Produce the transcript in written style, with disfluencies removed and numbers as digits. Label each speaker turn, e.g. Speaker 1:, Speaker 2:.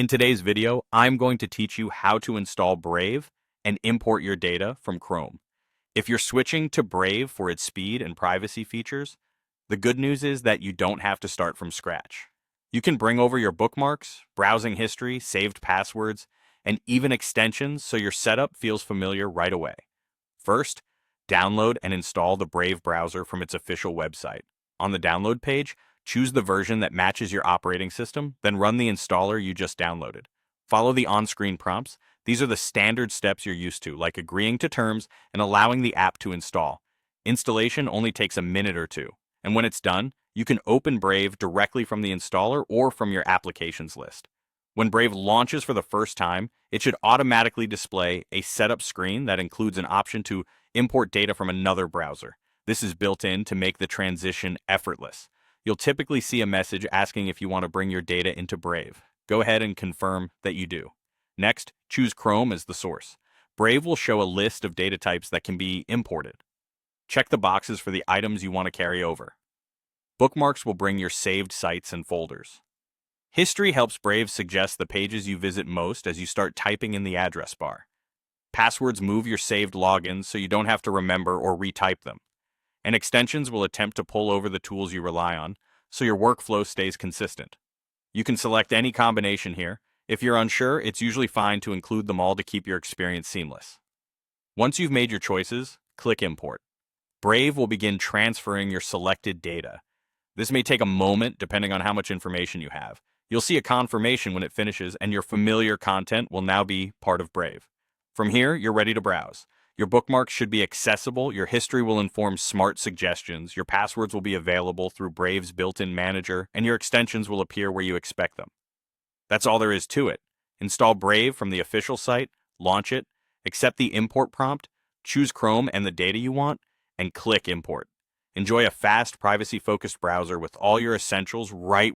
Speaker 1: In today's video, I'm going to teach you how to install Brave and import your data from Chrome. If you're switching to Brave for its speed and privacy features, the good news is that you don't have to start from scratch. You can bring over your bookmarks, browsing history, saved passwords, and even extensions so your setup feels familiar right away. First, download and install the Brave browser from its official website. On the download page, choose the version that matches your operating system, then run the installer you just downloaded. Follow the on-screen prompts. These are the standard steps you're used to, like agreeing to terms and allowing the app to install. Installation only takes a minute or two, and when it's done, you can open Brave directly from the installer or from your applications list. When Brave launches for the first time, it should automatically display a setup screen that includes an option to import data from another browser. This is built in to make the transition effortless. You'll typically see a message asking if you want to bring your data into Brave. Go ahead and confirm that you do. Next, choose Chrome as the source. Brave will show a list of data types that can be imported. Check the boxes for the items you want to carry over. Bookmarks will bring your saved sites and folders. History helps Brave suggest the pages you visit most as you start typing in the address bar. Passwords move your saved logins so you don't have to remember or retype them. And extensions will attempt to pull over the tools you rely on, so your workflow stays consistent. You can select any combination here. If you're unsure, it's usually fine to include them all to keep your experience seamless. Once you've made your choices, click Import. Brave will begin transferring your selected data. This may take a moment depending on how much information you have. You'll see a confirmation when it finishes, and your familiar content will now be part of Brave. From here, you're ready to browse. Your bookmarks should be accessible, your history will inform smart suggestions, your passwords will be available through Brave's built-in manager, and your extensions will appear where you expect them. That's all there is to it. Install Brave from the official site, launch it, accept the import prompt, choose Chrome and the data you want, and click Import. Enjoy a fast, privacy-focused browser with all your essentials right